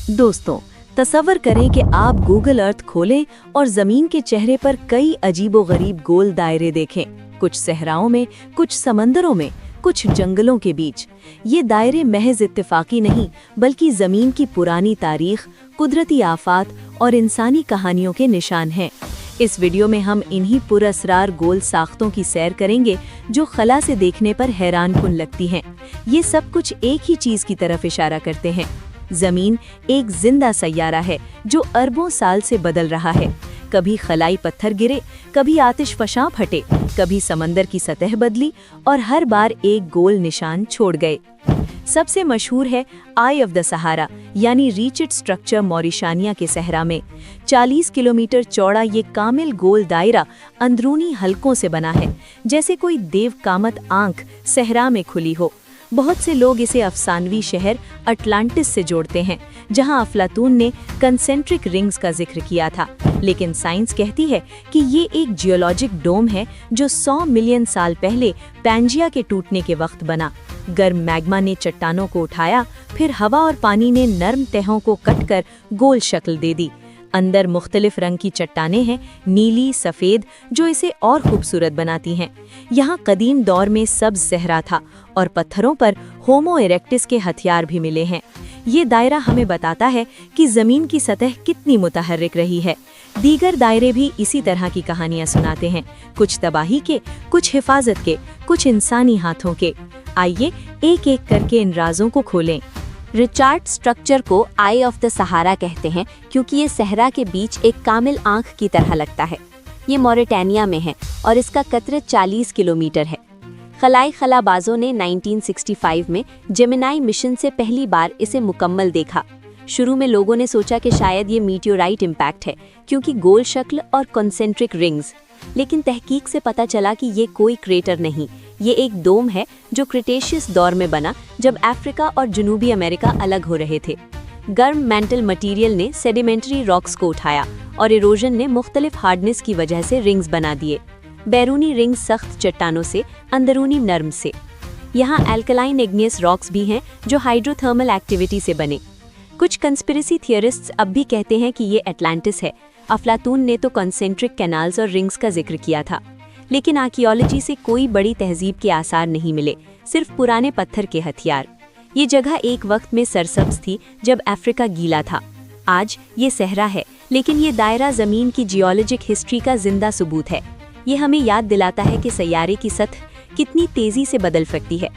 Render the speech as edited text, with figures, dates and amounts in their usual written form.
दोस्तों, तसव्वुर करें कि आप गूगल अर्थ खोलें और जमीन के चेहरे पर कई अजीबोगरीब गोल दायरे देखें। कुछ सहराओं में, कुछ समंदरों में, कुछ जंगलों के बीच। ये दायरे महज इत्तेफाकी नहीं, बल्कि जमीन की पुरानी तारीख, कुदरती आफात और इंसानी कहानियों के निशान हैं। इस वीडियो में हम इन्हीं पुरअसरार गोल साख्तों की सैर करेंगे जो खला से देखने पर हैरानकुन लगती हैं। ये सब कुछ एक ही चीज की तरफ इशारा करते हैं। जमीन एक जिंदा सैयारा है जो अरबों साल से बदल रहा है। कभी खलाई पत्थर गिरे, कभी आतिशफशां फटे, कभी समंदर की सतह बदली और हर बार एक गोल निशान छोड़ गए। सबसे मशहूर है आई ऑफ द सहारा यानी रीचिड स्ट्रक्चर मॉरिशानिया के सहरा में। 40 किलोमीटर चौड़ा ये कामिल गोल दायरा अंदरूनी हलकों से बना है, जैसे कोई देव कामत आंख सहरा में खुली हो। बहुत से लोग इसे अफसानवी शहर अटलांटिस से जोड़ते हैं, जहां अफलातून ने कंसेंट्रिक रिंग्स का जिक्र किया था। लेकिन साइंस कहती है कि ये एक जियोलॉजिक डोम है जो 100 मिलियन साल पहले पैंजिया के टूटने के वक्त बना। गर्म मैग्मा ने चट्टानों को उठाया, फिर हवा और पानी ने नर्म तहों को कटकर गोल शक्ल दे दी। अंदर मुख्तलिफ रंग की चट्टानें हैं, नीली, सफ़ेद, जो इसे और खूबसूरत बनाती हैं। यहाँ कदीम दौर में सब्ज सहरा था और पत्थरों पर होमो इरेक्टिस के हथियार भी मिले हैं। ये दायरा हमें बताता है कि ज़मीन की सतह कितनी मुतहर्रिक रही है। दीगर दायरे भी इसी तरह की कहानियाँ सुनाते हैं, कुछ तबाही के, कुछ हिफाजत के, कुछ इंसानी हाथों के। आइए एक एक करके इन राजों को खोलें। रिचार्ड स्ट्रक्चर को आई ऑफ द सहारा कहते हैं क्योंकि ये सहरा के बीच एक कामिल आंख की तरह लगता है। ये मॉरिटानिया में है और इसका कतर 40 किलोमीटर है। खलाई खलाबाजों ने 1965 में जेमिनाई मिशन से पहली बार इसे मुकम्मल देखा। शुरू में लोगों ने सोचा कि शायद ये मीटियोराइट इम्पैक्ट है क्योंकि गोल शक्ल और कॉन्सेंट्रिक रिंग्स, लेकिन तहकीक से पता चला कि ये कोई क्रेटर नहीं, ये एक डोम है जो क्रिटेशियस दौर में बना जब अफ्रीका और जनूबी अमेरिका अलग हो रहे थे। गर्म मेंटल मटेरियल ने सेडिमेंट्री रॉक्स को उठाया और इरोजन ने मुख्तलिफ हार्डनेस की वजह से रिंग्स बना दिए। बैरूनी रिंग्स सख्त चट्टानों से, अंदरूनी नर्म से। यहाँ एल्कलाइन इग्नियस रॉक्स भी हैं जो हाइड्रोथर्मल एक्टिविटी से बने। कुछ कंस्पिरेसी थियरिस्ट्स अब भी कहते हैं कि ये अटलांटिस है। अफलातून ने तो कॉन्सेंट्रिक कैनाल्स और रिंग्स का जिक्र किया था, लेकिन आर्कियोलॉजी से कोई बड़ी तहजीब के आसार नहीं मिले, सिर्फ पुराने पत्थर के हथियार। ये जगह एक वक्त में सरसब्ज थी जब अफ्रीका गीला था। आज ये सहरा है, लेकिन ये दायरा ज़मीन की जियोलॉजिक हिस्ट्री का जिंदा सबूत है। ये हमें याद दिलाता है कि सैयारे की सतह कितनी तेज़ी से बदल सकती है।